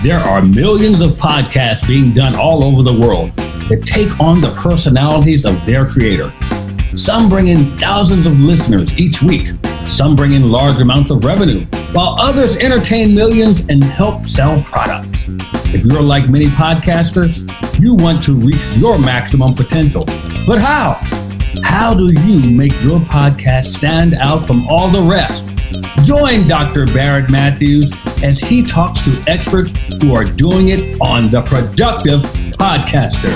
There are millions of podcasts being done all over the world that take on the personalities of their creator. Some bring in thousands of listeners each week. Some bring in large amounts of revenue, while others entertain millions and help sell products. If you're like many podcasters, you want to reach your maximum potential. But how? How do you make your podcast stand out from all the rest? Join Dr. Barrett Matthews as he talks to experts who are doing it on The Productive Podcaster.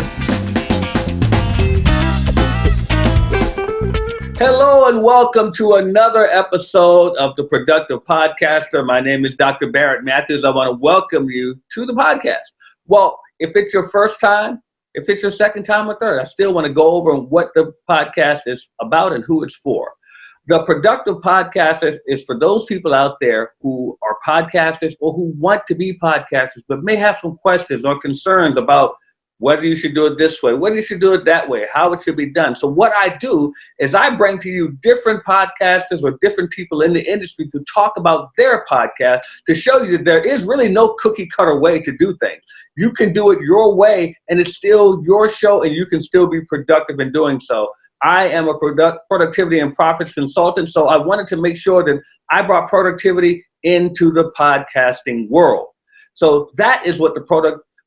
Hello and welcome to another episode of The Productive Podcaster. My name is Dr. Barrett Matthews. I want to welcome you to the podcast. Well, if it's your first time, if it's your second time or third, I still want to go over what the podcast is about and who it's for. The Productive Podcaster is for those people out there who are podcasters or who want to be podcasters, but may have some questions or concerns about whether you should do it this way, whether you should do it that way, how it should be done. So what I do is I bring to you different podcasters or different people in the industry to talk about their podcast to show you that there is really no cookie cutter way to do things. You can do it your way and it's still your show and you can still be productive in doing so. I am a productivity and profits consultant, so I wanted to make sure that I brought productivity into the podcasting world. So that is what the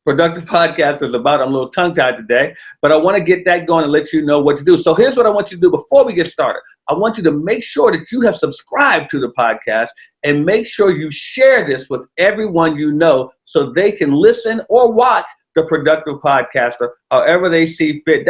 Productive Podcast is about. I'm a little tongue-tied today, but I want to get that going and let you know what to do. So here's what I want you to do before we get started. I want you to make sure that you have subscribed to the podcast and make sure you share this with everyone you know so they can listen or watch the Productive Podcaster however they see fit.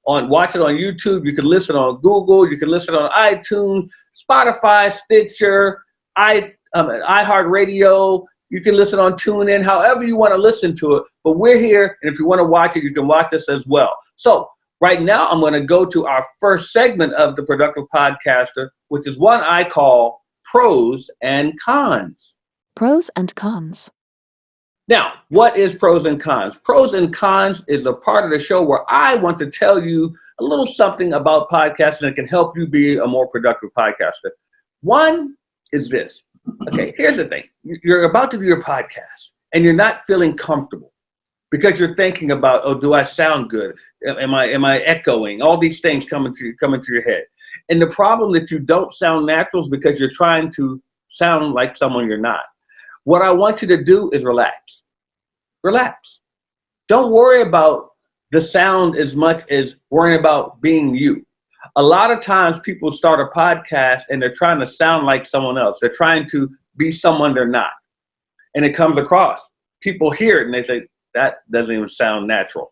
Watch it on YouTube. You can listen on Google. You can listen on iTunes, Spotify, Stitcher, iHeartRadio. You can listen on TuneIn, however you want to listen to it. But we're here, and if you want to watch it, you can watch us as well. So right now, I'm going to go to our first segment of the Productive Podcaster, which is one I call Pros and Cons. Pros and Cons. Now, what is pros and cons? Pros and cons is a part of the show where I want to tell you a little something about podcasting that can help you be a more productive podcaster. One is this. Okay, here's the thing. You're about to do your podcast and you're not feeling comfortable because you're thinking about, oh, do I sound good? Am I echoing? All these things come into your head. And the problem that you don't sound natural is because you're trying to sound like someone you're not. What I want you to do is relax. Relax. Don't worry about the sound as much as worrying about being you. A lot of times people start a podcast and they're trying to sound like someone else. They're trying to be someone they're not. And it comes across. People hear it and they say, that doesn't even sound natural.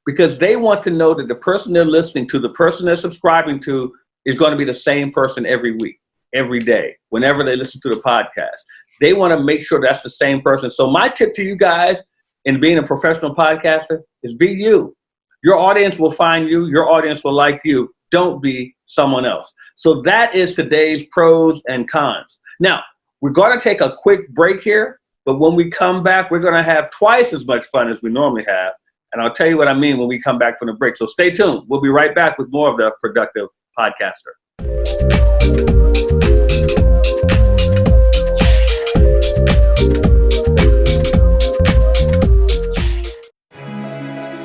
Because they want to know that the person they're listening to, the person they're subscribing to, is going to be the same person every week, every day, whenever they listen to the podcast. They want to make sure that's the same person. So my tip to you guys in being a professional podcaster is be you. Your audience will find you. Your audience will like you. Don't be someone else. So that is today's pros and cons. Now, we're going to take a quick break here, but when we come back, we're going to have twice as much fun as we normally have. And I'll tell you what I mean when we come back from the break. So stay tuned. We'll be right back with more of the Productive Podcaster.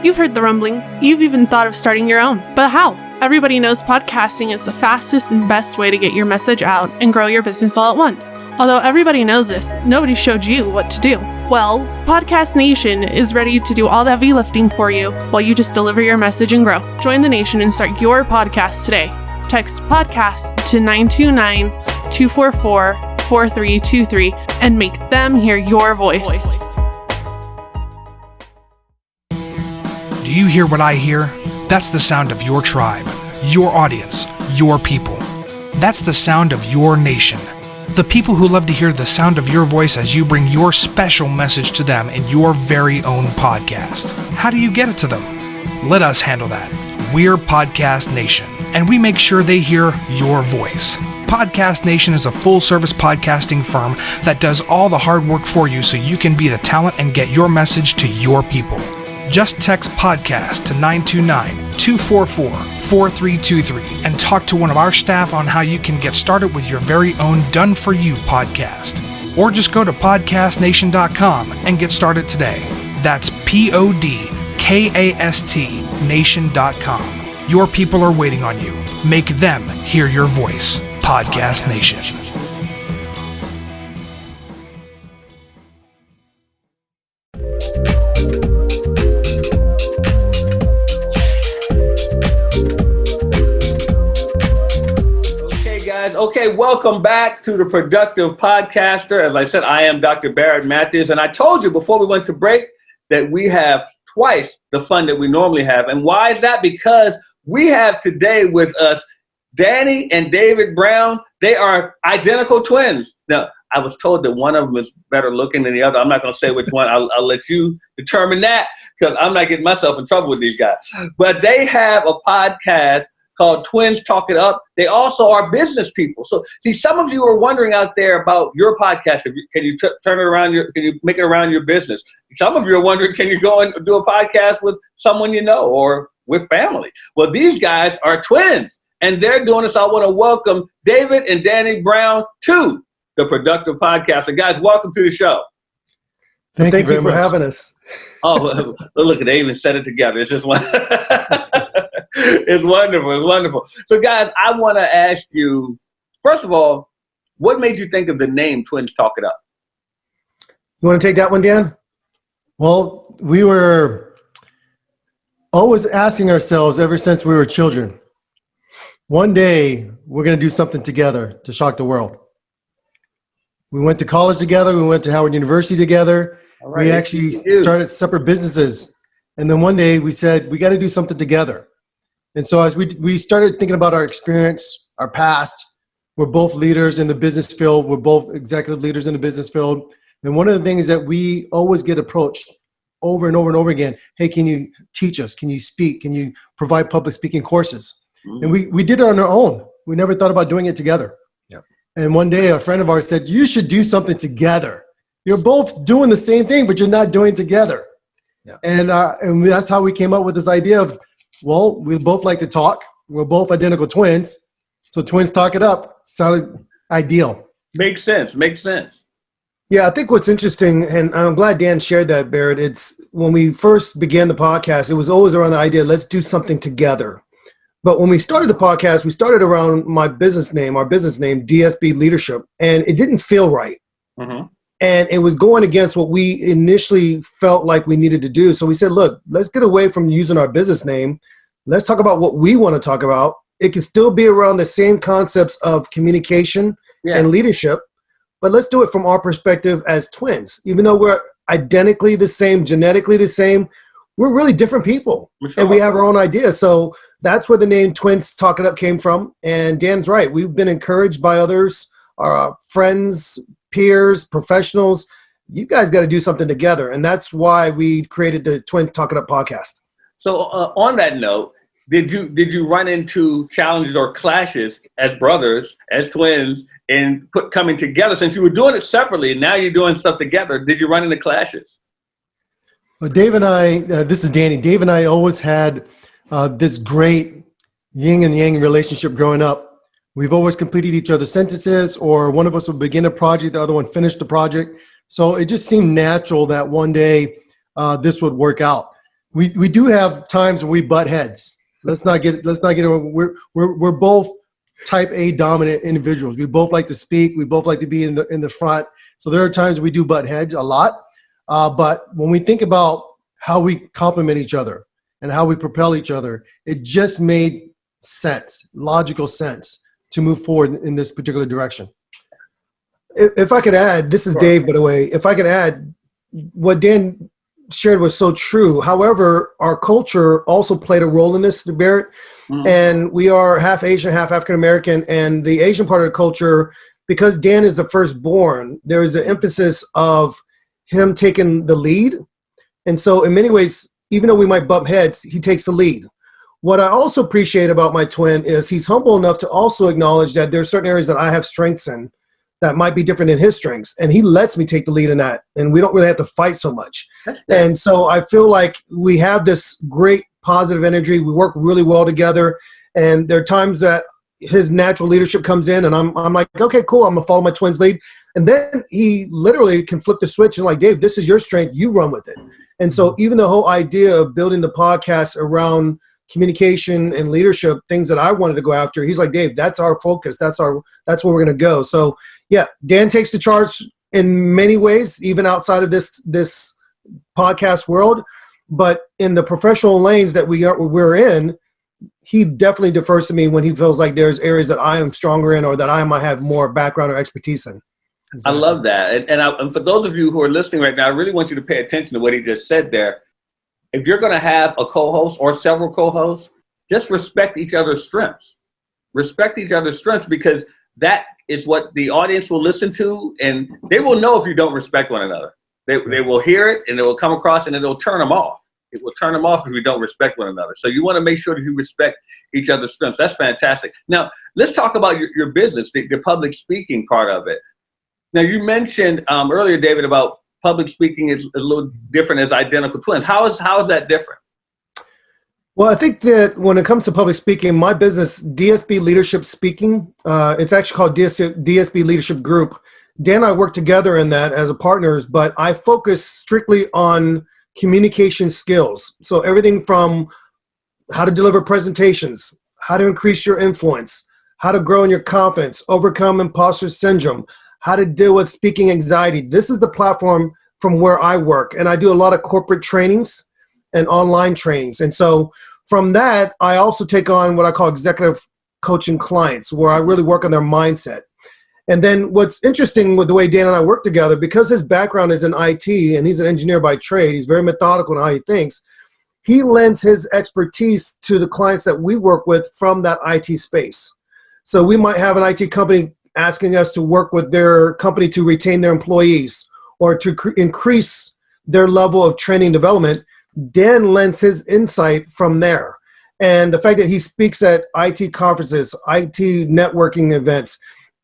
You've heard the rumblings. You've even thought of starting your own. But how? Everybody knows podcasting is the fastest and best way to get your message out and grow your business all at once. Although everybody knows this, nobody showed you what to do. Well, Podcast Nation is ready to do all the heavy lifting for you while you just deliver your message and grow. Join the nation and start your podcast today. Text podcast to 929-244-4323 and make them hear your voice. Do you hear what I hear? That's the sound of your tribe, your audience, your people. That's the sound of your nation. The people who love to hear the sound of your voice as you bring your special message to them in your very own podcast. How do you get it to them? Let us handle that. We're Podcast Nation, and we make sure they hear your voice. Podcast Nation is a full-service podcasting firm that does all the hard work for you so you can be the talent and get your message to your people. Just text podcast to 929-244-4323 and talk to one of our staff on how you can get started with your very own done-for-you podcast. or just go to podcastnation.com and get started today. That's PODCAST nation.com. Your people are waiting on you. Make them hear your voice. Podcast Nation. Okay, welcome back to the Productive Podcaster. As I said, I am Dr. Barrett Matthews, and I told you before we went to break that we have twice the fun that we normally have. And why is that? Because we have today with us Danny and David Brown. They are identical twins. Now, I was told that one of them is better looking than the other. I'm not going to say which one. I'll let you determine that because I'm not getting myself in trouble with these guys. But they have a podcast called Twins Talk It Up. They also are business people. So, see, some of you are wondering out there about your podcast. Can you turn it around? Can you make it around your business? Some of you are wondering, can you go and do a podcast with someone you know or with family? Well, these guys are twins, and they're doing this. I want to welcome David and Danny Brown to the Productive Podcast. And guys, welcome to the show. Thank you very much for having us. Oh, look, they even said it together. It's just one. It's wonderful. It's wonderful. So, guys, I want to ask you, first of all, what made you think of the name Twins Talk It Up? You want to take that one, Dan? Well, we were always asking ourselves ever since we were children, one day we're going to do something together to shock the world. We went to college together. We went to Howard University together. Right. We actually started separate businesses. And then one day we said, we got to do something together. And so as we started thinking about our experience, our past, we're both leaders in the business field. We're both executive leaders in the business field. And one of the things that we always get approached over and over and over again, hey, can you teach us? Can you speak? Can you provide public speaking courses? Mm-hmm. And we did it on our own. We never thought about doing it together. Yep. And one day a friend of ours said, you should do something together. You're both doing the same thing, but you're not doing it together. Yep. And that's how we came up with this idea of, well, we both like to talk. We're both identical twins. So Twins Talk It Up sounded ideal. Makes sense. Makes sense. Yeah, I think what's interesting, and I'm glad Dan shared that, Barrett, it's when we first began the podcast, it was always around the idea, let's do something together. But when we started the podcast, we started around our business name, DSB Leadership, and it didn't feel right. Mm-hmm. And it was going against what we initially felt like we needed to do. So we said, look, let's get away from using our business name. Let's talk about what we want to talk about. It can still be around the same concepts of communication and leadership, but let's do it from our perspective as twins. Even though we're identically the same, genetically the same, we're really different people. And we have our own ideas. So that's where the name Twins Talk It Up came from. And Dan's right. We've been encouraged by others, our friends, peers, professionals. You guys got to do something together. And that's why we created the Twins Talk It Up podcast. So on that note, did you run into challenges or clashes as brothers, as twins, in coming together? Since you were doing it separately and now you're doing stuff together, did you run into clashes? Well, Dave and I, this is Danny. Dave and I always had this great yin and yang relationship growing up. We've always completed each other's sentences, or one of us would begin a project, the other one finished the project. So it just seemed natural that one day this would work out. We do have times when we butt heads. Let's not get we're both type A dominant individuals. We both like to speak. We both like to be in the front. So there are times we do butt heads a lot. But when we think about how we complement each other and how we propel each other, it just made sense, logical sense, to move forward in this particular direction. If I could add, this is Dave, by the way, if I could add, what Dan shared was so true. However, our culture also played a role in this, Barrett, and we are half Asian, half African-American, and the Asian part of the culture, because Dan is the firstborn, there is an emphasis of him taking the lead. And so in many ways, even though we might bump heads, he takes the lead. What I also appreciate about my twin is he's humble enough to also acknowledge that there are certain areas that I have strengths in that might be different than his strengths. And he lets me take the lead in that. And we don't really have to fight so much. And so I feel like we have this great positive energy. We work really well together. And there are times that his natural leadership comes in, and I'm like, okay, cool, I'm gonna follow my twins' lead. And then he literally can flip the switch and like, Dave, this is your strength, you run with it. And so even the whole idea of building the podcast around communication and leadership, things that I wanted to go after, he's like, Dave, that's our focus. That's where we're going to go. So yeah, Dan takes the charge in many ways, even outside of this podcast world, but in the professional lanes that we're in, he definitely defers to me when he feels like there's areas that I am stronger in or that I might have more background or expertise in. Exactly. I love that. And for those of you who are listening right now, I really want you to pay attention to what he just said there. If you're going to have a co-host or several co-hosts, just respect each other's strengths. Respect each other's strengths, because that is what the audience will listen to, and they will know if you don't respect one another. They will hear it, and it will come across, and it'll turn them off. It will turn them off if you don't respect one another. So you want to make sure that you respect each other's strengths. That's fantastic. Now, let's talk about your business, the public speaking part of it. Now, you mentioned earlier, David, about public speaking is a little different as identical twins. How is that different? Well, I think that when it comes to public speaking, my business, DSB Leadership Speaking, it's actually called DSB Leadership Group. Dan and I work together in that as partners, but I focus strictly on communication skills. So everything from how to deliver presentations, how to increase your influence, how to grow in your confidence, overcome imposter syndrome, how to deal with speaking anxiety. This is the platform from where I work. And I do a lot of corporate trainings and online trainings. And so from that, I also take on what I call executive coaching clients, where I really work on their mindset. And then what's interesting with the way Dan and I work together, because his background is in IT and he's an engineer by trade, he's very methodical in how he thinks, he lends his expertise to the clients that we work with from that IT space. So we might have an IT company asking us to work with their company to retain their employees or to increase their level of training development. Dan lends his insight from there. And the fact that he speaks at IT conferences, IT networking events,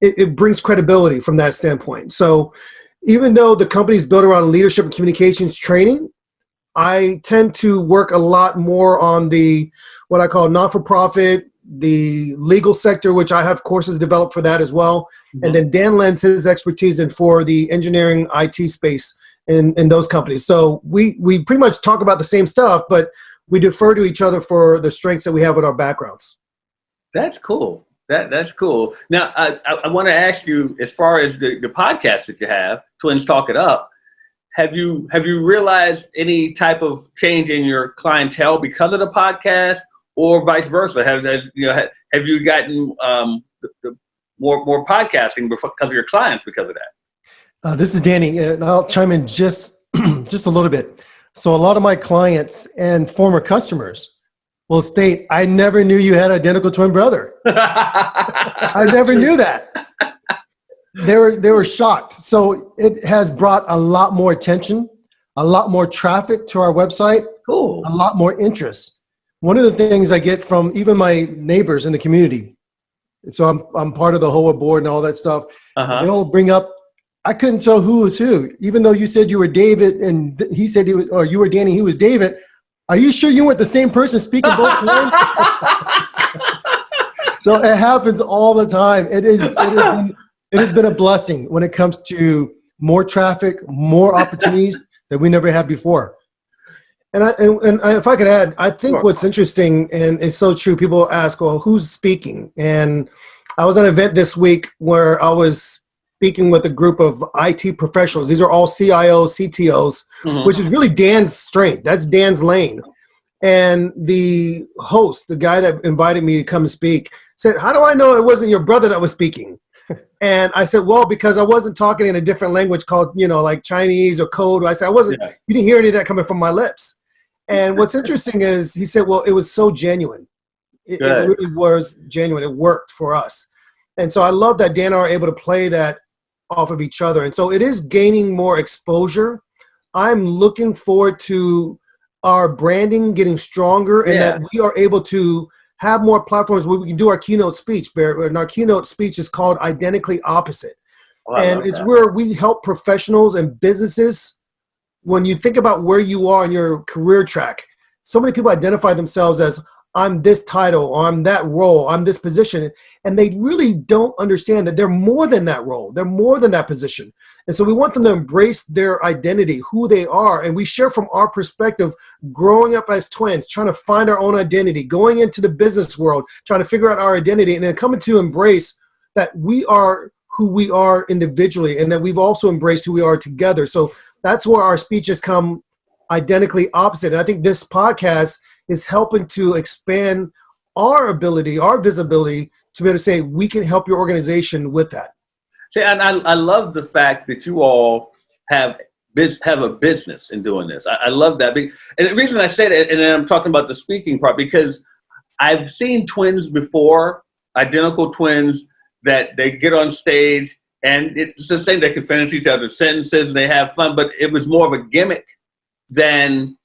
it brings credibility from that standpoint. So even though the company is built around leadership and communications training, I tend to work a lot more on the, what I call not-for-profit, the legal sector, which I have courses developed for that as well. Mm-hmm. And then Dan lends his expertise in for the engineering IT space in those companies. So we pretty much talk about the same stuff, but we defer to each other for the strengths that we have with our backgrounds. That's cool. That's cool. Now, I want to ask you, as far as the podcast that you have, Twins Talk It Up, have you realized any type of change in your clientele because of the podcast, or vice versa? Have you gotten more podcasting because of your clients because of that? This is Danny, and I'll chime in just a little bit. So a lot of my clients and former customers will state, I never knew you had an identical twin brother. I never knew that. They were shocked. So it has brought a lot more attention, a lot more traffic to our website, cool, a lot more interest. One of the things I get from even my neighbors in the community, so I'm part of the HOA board and all that stuff, they'll bring up, I couldn't tell who was who, even though you said you were David and he said he was, or you were Danny, he was David. Are you sure you weren't the same person speaking both times? So it happens all the time. It has been a blessing when it comes to more traffic, more opportunities that we never had before. And if I could add, I think what's interesting, and it's so true, people ask, well, who's speaking? And I was at an event this week where I was speaking with a group of IT professionals. These are all CIOs, CTOs, which is really Dan's strength. That's Dan's lane. And the host, the guy that invited me to come and speak, said, how do I know it wasn't your brother that was speaking? And I said, well, because I wasn't talking in a different language called, like Chinese or code. I said, you didn't hear any of that coming from my lips. And what's interesting is he said, well, it was so genuine. It really was genuine. It worked for us. And so I love that Dan and I are able to play that off of each other. And so it is gaining more exposure. I'm looking forward to our branding getting stronger and that we are able to have more platforms where we can do our keynote speech. And our keynote speech is called Identically Opposite. And it's where we help professionals and businesses. When you think about where you are in your career track, so many people identify themselves as, I'm this title, or I'm that role, I'm this position. And they really don't understand that they're more than that role. They're more than that position. And so we want them to embrace their identity, who they are. And we share from our perspective, growing up as twins, trying to find our own identity, going into the business world, trying to figure out our identity, and then coming to embrace that we are who we are individually, and that we've also embraced who we are together. So that's where our speeches come identically opposite. And I think this podcast is helping to expand our ability, our visibility, to be able to say we can help your organization with that. See, and I love the fact that you all have a business in doing this. I love that. And the reason I say that, and then I'm talking about the speaking part, because I've seen twins before, identical twins, that they get on stage and it's the same. They can finish each other's sentences and they have fun, but it was more of a gimmick than,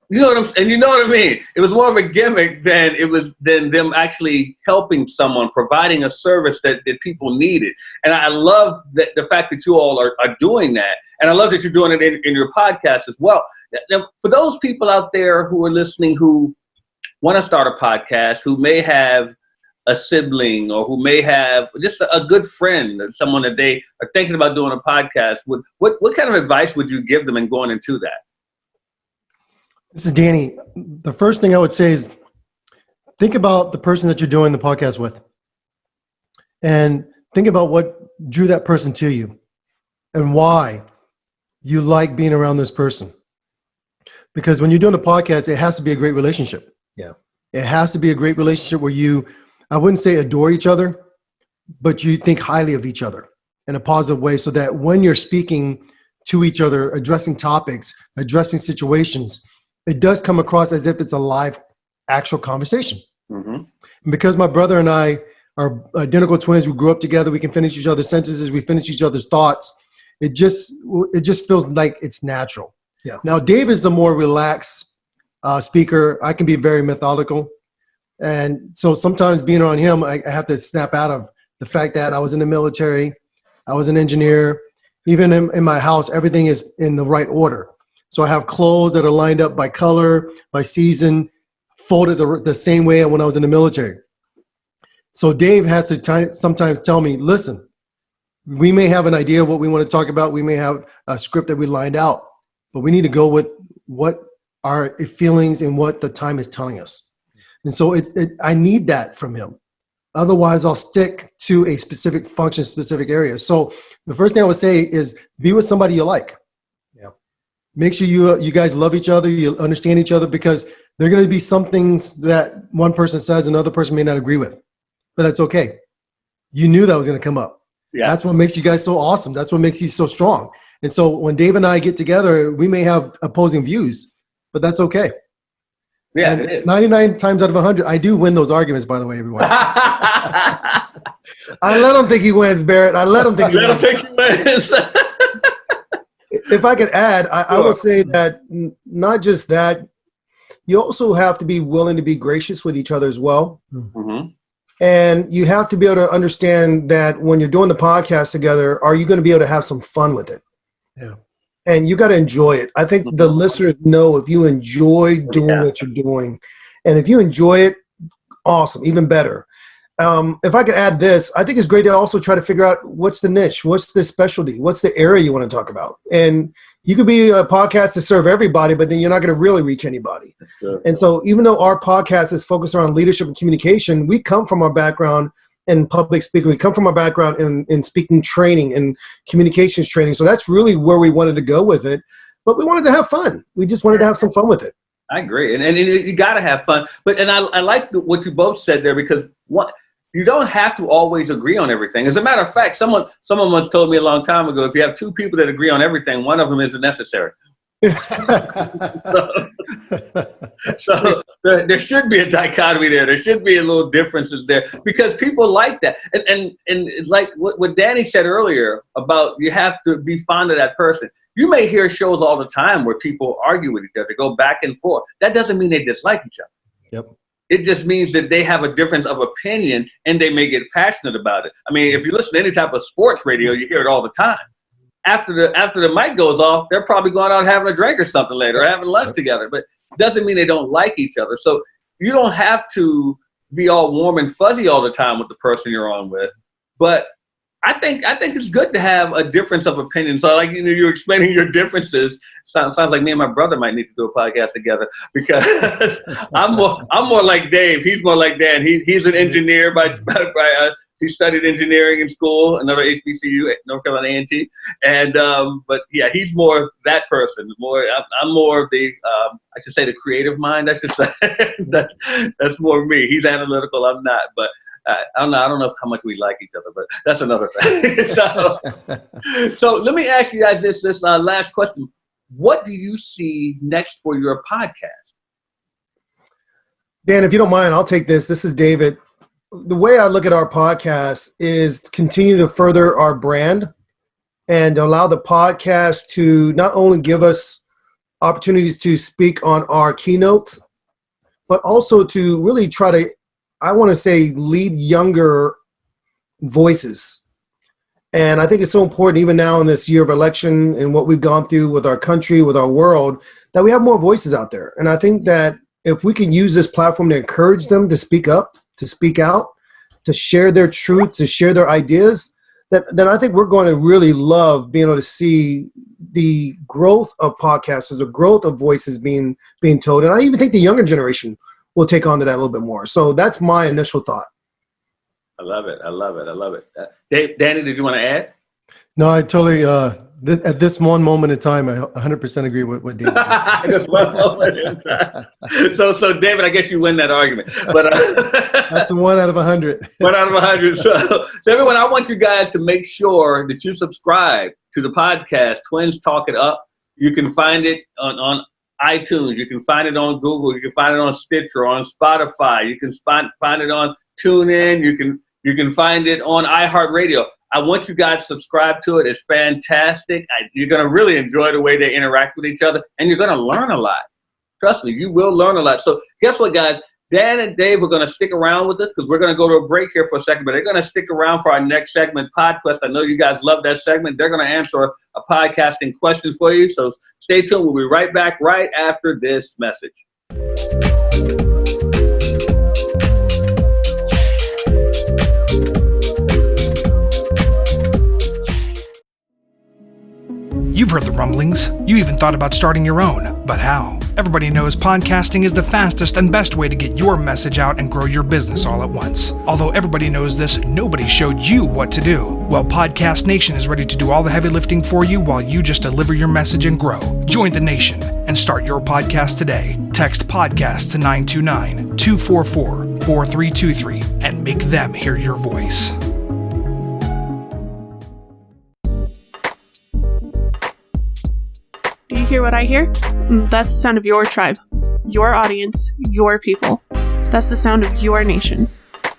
you know what I mean? It was more of a gimmick than them actually helping someone, providing a service that people needed. And I love the fact that you all are doing that. And I love that you're doing it in your podcast as well. Now, for those people out there who are listening who want to start a podcast, who may have a sibling or who may have just a good friend, someone that they are thinking about doing a podcast, what kind of advice would you give them in going into that? This is Danny. The first thing I would say is think about the person that you're doing the podcast with, and think about what drew that person to you and why you like being around this person. Because when you're doing a podcast, it has to be a great relationship. Yeah. It has to be a great relationship where you, I wouldn't say adore each other, but you think highly of each other in a positive way, so that when you're speaking to each other, addressing topics, addressing situations, it does come across as if it's a live, actual conversation. Mm-hmm. And because my brother and I are identical twins, we grew up together, we can finish each other's sentences, we finish each other's thoughts. It just feels like it's natural. Yeah. Now, Dave is the more relaxed speaker. I can be very methodical. And so sometimes being around him, I have to snap out of the fact that I was in the military, I was an engineer. Even in my house, everything is in the right order. So I have clothes that are lined up by color, by season, folded the same way when I was in the military. So Dave has to sometimes tell me, listen, we may have an idea of what we want to talk about. We may have a script that we lined out, but we need to go with what our feelings and what the time is telling us. And so I need that from him. Otherwise, I'll stick to a specific function, specific area. So the first thing I would say is be with somebody you like. Yeah. Make sure you guys love each other, you understand each other, because there are going to be some things that one person says another person may not agree with. But that's okay. You knew that was going to come up. Yeah. That's what makes you guys so awesome. That's what makes you so strong. And so when Dave and I get together, we may have opposing views, but that's okay. Yeah, and 99 times out of 100, I do win those arguments, by the way, everyone. I let him think he wins, Barrett. I let him think he wins. If I could add, I will say that not just that, you also have to be willing to be gracious with each other as well. Mm-hmm. And you have to be able to understand that when you're doing the podcast together, are you going to be able to have some fun with it? Yeah. And you got to enjoy it. I think the listeners know if you enjoy doing what you're doing. And if you enjoy it, awesome, even better. If I could add this, I think it's great to also try to figure out what's the niche, what's the specialty, what's the area you want to talk about. And you could be a podcast to serve everybody, but then you're not going to really reach anybody. And so even though our podcast is focused around leadership and communication, we come from our background in public speaking. We come from our background in speaking training and communications training. So that's really where we wanted to go with it. But we wanted to have fun. We just wanted to have some fun with it. I agree. And you got to have fun. But I like what you both said there, because you don't have to always agree on everything. As a matter of fact, someone once told me a long time ago, if you have two people that agree on everything, one of them isn't necessary. so there should be a dichotomy there. There should be a little differences there, because people like that. And like what Danny said earlier about you have to be fond of that person. You may hear shows all the time where people argue with each other, go back and forth. That doesn't mean they dislike each other. Yep. It just means that they have a difference of opinion and they may get passionate about it. I mean, if you listen to any type of sports radio, you hear it all the time. After the mic goes off, they're probably going out having a drink or something later, or having lunch together. But it doesn't mean they don't like each other. So you don't have to be all warm and fuzzy all the time with the person you're on with. But I think it's good to have a difference of opinion. So like, you're explaining your differences. Sounds like me and my brother might need to do a podcast together, because I'm more like Dave. He's more like Dan. He's an engineer he studied engineering in school, another HBCU, North Carolina A&T. And but yeah, he's more that person. I'm more of the I should say the creative mind. I should say that's more me. He's analytical. I'm not. But I don't know how much we like each other, but that's another thing. So let me ask you guys this last question. What do you see next for your podcast? Dan, if you don't mind, I'll take this. This is David. The way I look at our podcast is to continue to further our brand and allow the podcast to not only give us opportunities to speak on our keynotes, but also to really try to, I want to say, lead younger voices. And I think it's so important, even now in this year of election and what we've gone through with our country, with our world, that we have more voices out there. And I think that if we can use this platform to encourage them to speak up, to speak out, to share their truth, to share their ideas, then I think we're going to really love being able to see the growth of podcasters, the growth of voices being told. And I even think the younger generation will take on to that a little bit more. So that's my initial thought. I love it. Danny, did you want to add? No, I totally, at this one moment in time, I 100% agree with what David did. Just one moment in time. So David, I guess you win that argument. But that's the 1 out of 100. 1 out of 100. So everyone, I want you guys to make sure that you subscribe to the podcast, Twins Talk It Up. You can find it on iTunes. You can find it on Google. You can find it on Stitcher, on Spotify. You can find it on TuneIn. You can find it on iHeartRadio. I want you guys to subscribe to it. It's fantastic. You're going to really enjoy the way they interact with each other, and you're going to learn a lot. Trust me, you will learn a lot. So guess what, guys? Dan and Dave are going to stick around with us because we're going to go to a break here for a second, but they're going to stick around for our next segment, PodQuest. I know you guys love that segment. They're going to answer a podcasting question for you. So stay tuned. We'll be right back right after this message. You've heard the rumblings. You even thought about starting your own. But how? Everybody knows podcasting is the fastest and best way to get your message out and grow your business all at once. Although everybody knows this, nobody showed you what to do. Well, Podcast Nation is ready to do all the heavy lifting for you while you just deliver your message and grow. Join the nation and start your podcast today. Text podcast to 929-244-4323 and make them hear your voice. Do you hear what I hear? That's the sound of your tribe, your audience, your people. That's the sound of your nation.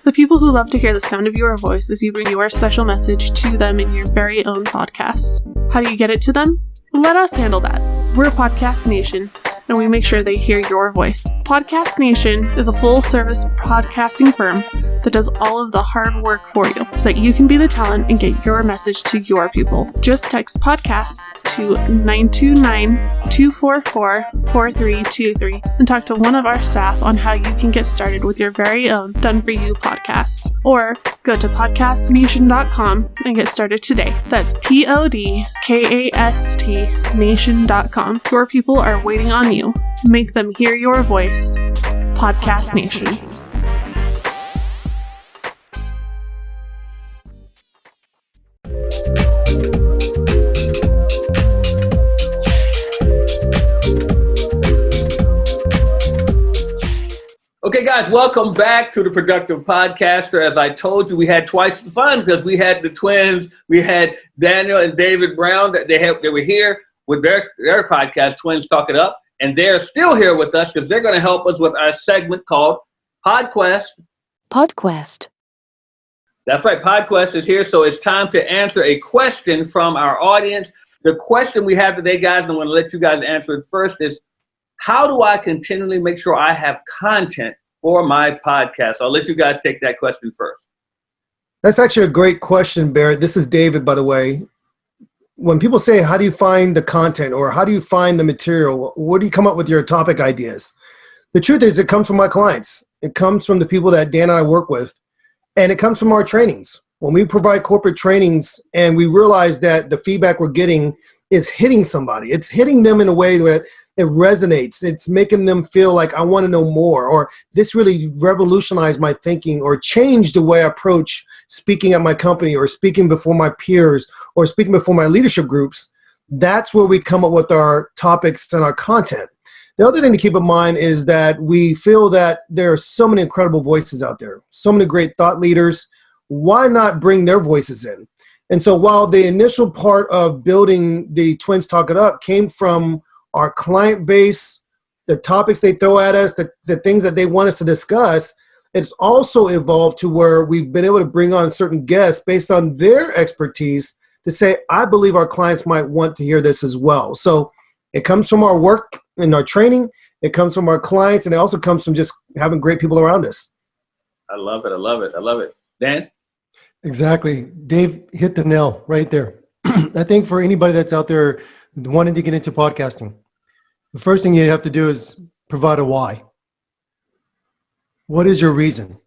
The people who love to hear the sound of your voice as you bring your special message to them in your very own podcast. How do you get it to them? Let us handle that. We're Podcast Nation, and we make sure they hear your voice. Podcast Nation is a full-service podcasting firm that does all of the hard work for you so that you can be the talent and get your message to your people. Just text podcast to 929-244-4323 and talk to one of our staff on how you can get started with your very own done-for-you podcast. Or go to podcastnation.com and get started today. That's PODCAST nation.com. Your people are waiting on you. Make them hear your voice. Podcast Nation. Okay, guys, welcome back to the Productive Podcaster. As I told you, we had twice the fun because we had the twins. We had Daniel and David Brown. They were here with their podcast, Twins Talk It Up, and they're still here with us because they're going to help us with our segment called PodQuest. PodQuest. That's right, PodQuest is here, so it's time to answer a question from our audience. The question we have today, guys, and I'm going to let you guys answer it first, is how do I continually make sure I have content for my podcast? I'll let you guys take that question first. That's actually a great question, Barrett. This is David, by the way. When people say, how do you find the content or how do you find the material? Where do you come up with your topic ideas? The truth is, it comes from my clients. It comes from the people that Dan and I work with, and it comes from our trainings. When we provide corporate trainings and we realize that the feedback we're getting is hitting somebody, it's hitting them in a way that it resonates. It's making them feel like I want to know more, or this really revolutionized my thinking or changed the way I approach speaking at my company or speaking before my peers or speaking before my leadership groups. That's where we come up with our topics and our content. The other thing to keep in mind is that we feel that there are so many incredible voices out there, so many great thought leaders. Why not bring their voices in? And so while the initial part of building the Twins Talk It Up came from our client base, the topics they throw at us, the things that they want us to discuss, it's also evolved to where we've been able to bring on certain guests based on their expertise to say, I believe our clients might want to hear this as well. So it comes from our work and our training. It comes from our clients, and it also comes from just having great people around us. I love it. I love it. I love it. Dan? Exactly. Dave hit the nail right there. I think for anybody that's out there wanting to get into podcasting, the first thing you have to do is provide a why. What is your reason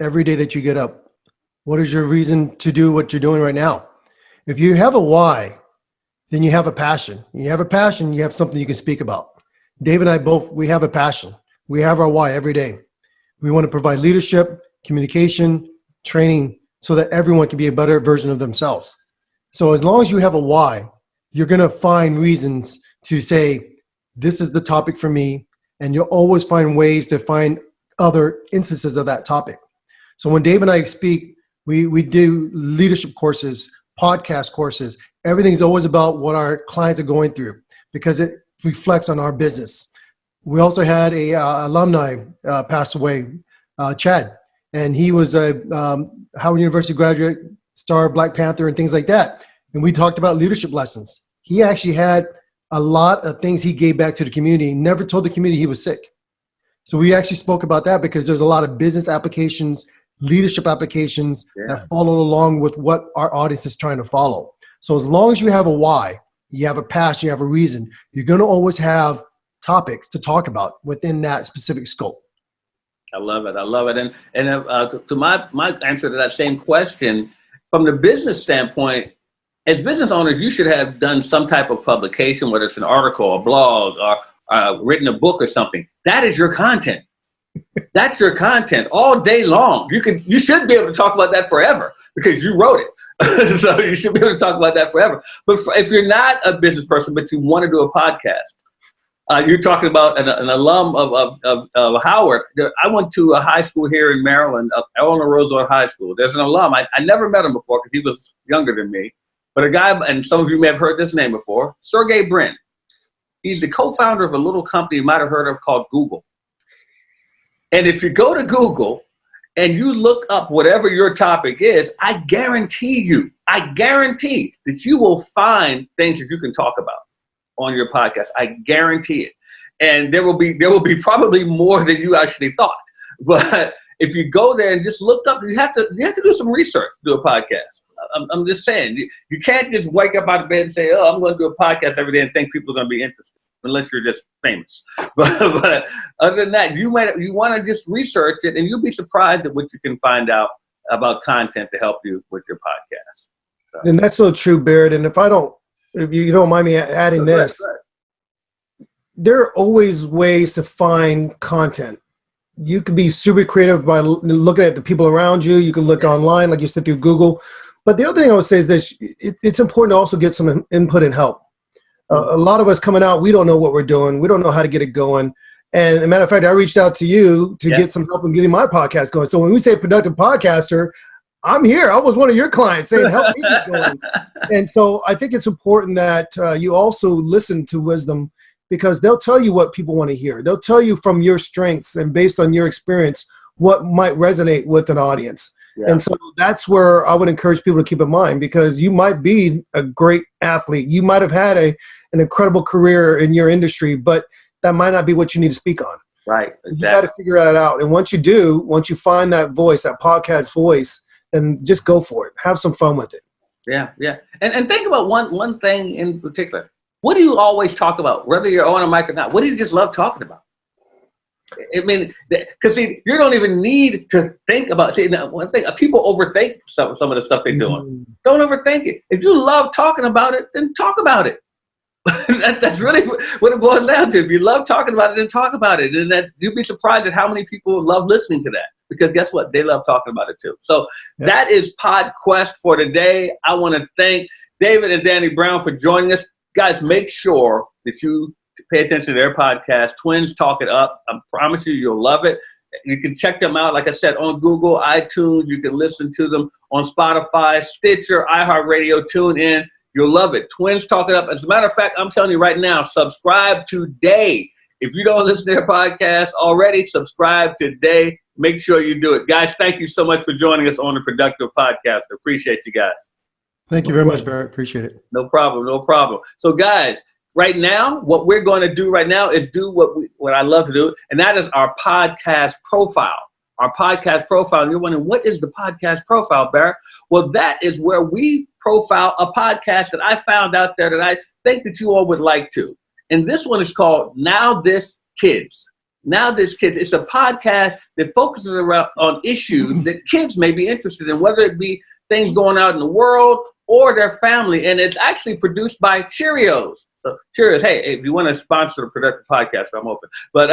every day that you get up? What is your reason to do what you're doing right now? If you have a why, then you have a passion. You have a passion, you have something you can speak about. Dave and I both, we have a passion. We have our why every day. We want to provide leadership, communication, training, so that everyone can be a better version of themselves. So as long as you have a why, you're going to find reasons to say, this is the topic for me. And you'll always find ways to find other instances of that topic. So when Dave and I speak, we do leadership courses, podcast courses. Everything's always about what our clients are going through because it reflects on our business. We also had a alumni pass away, Chad, and he was a Howard University graduate, star Black Panther and things like that. And we talked about leadership lessons. He actually had a lot of things he gave back to the community, never told the community he was sick. So we actually spoke about that because there's a lot of business applications, leadership applications that follow along with what our audience is trying to follow. So as long as you have a why, you have a passion, you have a reason, you're going to always have topics to talk about within that specific scope. I love it. I love it. And to my answer to that same question, from the business standpoint, as business owners, you should have done some type of publication, whether it's an article, a blog, or written a book or something. That is your content. That's your content all day long. You should be able to talk about that forever because you wrote it. So you should be able to talk about that forever. But if you're not a business person, but you want to do a podcast, you're talking about an alum of Howard. I went to a high school here in Maryland, Eleanor Roosevelt High School. There's an alum. I never met him before because he was younger than me. But a guy, and some of you may have heard this name before, Sergey Brin. He's the co-founder of a little company you might have heard of called Google. And if you go to Google and you look up whatever your topic is, I guarantee that you will find things that you can talk about on your podcast. I guarantee it. And there will be probably more than you actually thought. But if you go there and just look up, you have to do some research to do a podcast. I'm just saying, you can't just wake up out of bed and say, oh, I'm going to do a podcast every day and think people are going to be interested, unless you're just famous. But other than that, you want to just research it, and you'll be surprised at what you can find out about content to help you with your podcast. So. And that's so true, Barrett. And if you don't mind me adding this, there are always ways to find content. You can be super creative by looking at the people around you. You can look online, like you said, through Google. But the other thing I would say is this, it's important to also get some input and help. A lot of us coming out, we don't know what we're doing. We don't know how to get it going. And as a matter of fact, I reached out to you to get some help in getting my podcast going. So when we say productive podcaster, I'm here. I was one of your clients saying, help me get going. And so I think it's important that you also listen to wisdom, because they'll tell you what people want to hear. They'll tell you from your strengths and based on your experience what might resonate with an audience. Yeah. And so that's where I would encourage people to keep in mind, because you might be a great athlete. You might have had an incredible career in your industry, but that might not be what you need to speak on. Right. Exactly. You got to figure that out. And once you find that voice, that podcast voice, then just go for it. Have some fun with it. Yeah. Yeah. And think about one thing in particular. What do you always talk about, whether you're on a mic or not? What do you just love talking about? I mean, because see, you don't even need to think about. See, now, one thing, people overthink some of the stuff they're doing. Don't overthink it. If you love talking about it, then talk about it. That's really what it boils down to. If you love talking about it, then talk about it. And that you'd be surprised at how many people love listening to that. Because guess what? They love talking about it too. So that is PodQuest for today. I want to thank David and Danny Brown for joining us. Guys, make sure that you pay attention to their podcast, Twins Talk It Up. I promise you, you'll love it. You can check them out, like I said, on Google, iTunes. You can listen to them on Spotify, Stitcher, iHeartRadio, TuneIn. You'll love it. Twins Talk It Up. As a matter of fact, I'm telling you right now, subscribe today. If you don't listen to their podcast already, subscribe today. Make sure you do it. Guys, thank you so much for joining us on the Productive Podcast. I appreciate you guys. Thank you very much, Barrett. Appreciate it. No problem. No problem. So, guys, right now, what we're going to do right now is do what I love to do, and that is our podcast profile. Our podcast profile. And you're wondering, what is the podcast profile, Barrett? Well, that is where we profile a podcast that I found out there that I think that you all would like to. And this one is called Now This Kids. Now This Kids. It's a podcast that focuses on issues that kids may be interested in, whether it be things going out in the world or their family. And it's actually produced by Cheerios. So Cheerios, hey, if you want to sponsor the Productive Podcast, I'm open. But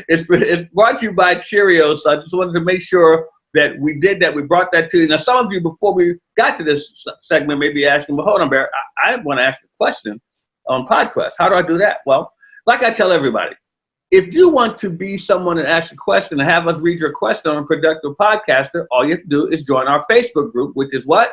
it's brought to you by Cheerios. So I just wanted to make sure that we did that. We brought that to you. Now, some of you, before we got to this segment, may be asking, well, hold on, Barrett. I want to ask a question on PodQuest. How do I do that? Well, like I tell everybody, if you want to be someone that asks a question and have us read your question on a Productive Podcaster, all you have to do is join our Facebook group, which is what?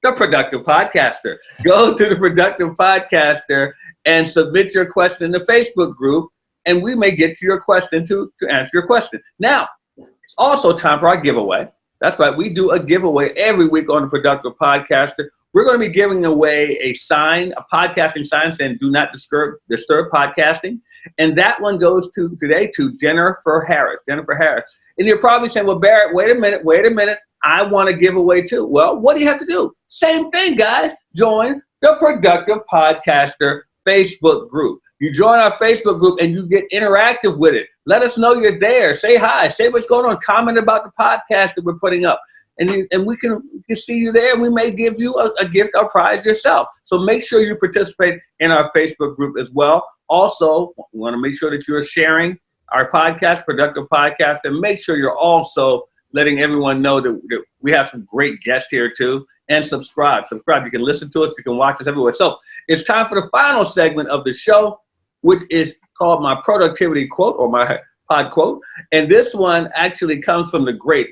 The Productive Podcaster. Go to the Productive Podcaster and submit your question in the Facebook group, and we may get to your question to answer your question. Now, it's also time for our giveaway. That's right. We do a giveaway every week on the Productive Podcaster. We're going to be giving away a sign, a podcasting sign saying, do not disturb podcasting. And that one goes today to Jennifer Harris. Jennifer Harris. And you're probably saying, well, Barrett, wait a minute. I want to give away too. Well, what do you have to do? Same thing, guys. Join the Productive Podcaster Facebook group. You join our Facebook group and you get interactive with it. Let us know you're there. Say hi. Say what's going on. Comment about the podcast that we're putting up. And we can see you there. We may give you a gift or prize yourself. So make sure you participate in our Facebook group as well. Also, we want to make sure that you're sharing our podcast, Productive Podcast, and make sure you're also letting everyone know that we have some great guests here too. And subscribe. You can listen to us. You can watch us everywhere. So it's time for the final segment of the show, which is called my productivity quote or my pod quote. And this one actually comes from the great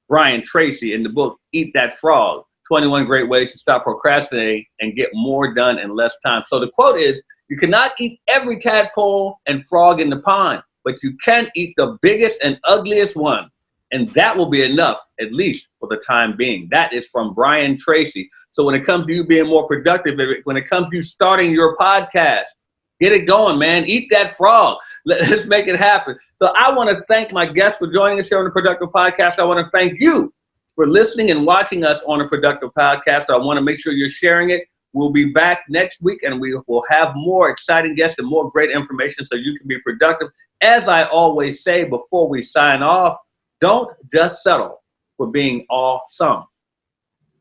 Brian Tracy in the book, Eat That Frog, 21 Great Ways to Stop Procrastinating and Get More Done in Less Time. So the quote is, you cannot eat every tadpole and frog in the pond, but you can eat the biggest and ugliest one. And that will be enough, at least for the time being. That is from Brian Tracy. So when it comes to you being more productive, when it comes to you starting your podcast, get it going, man. Eat that frog. Let's make it happen. So I want to thank my guests for joining us here on the Productive Podcast. I want to thank you for listening and watching us on the Productive Podcast. I want to make sure you're sharing it. We'll be back next week, and we will have more exciting guests and more great information so you can be productive. As I always say before we sign off, don't just settle for being awesome.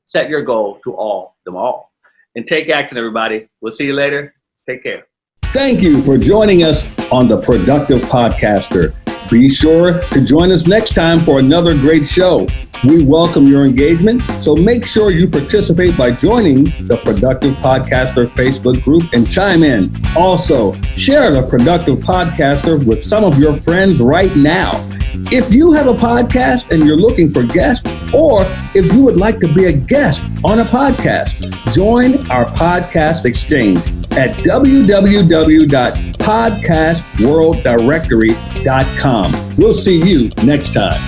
Set your goal to all them all. And take action, everybody. We'll see you later. Take care. Thank you for joining us on the Productive Podcaster. Be sure to join us next time for another great show. We welcome your engagement, so make sure you participate by joining the Productive Podcaster Facebook group and chime in. Also, share the Productive Podcaster with some of your friends right now. If you have a podcast and you're looking for guests, or if you would like to be a guest on a podcast, join our podcast exchange at www.podcastworlddirectory.com. We'll see you next time.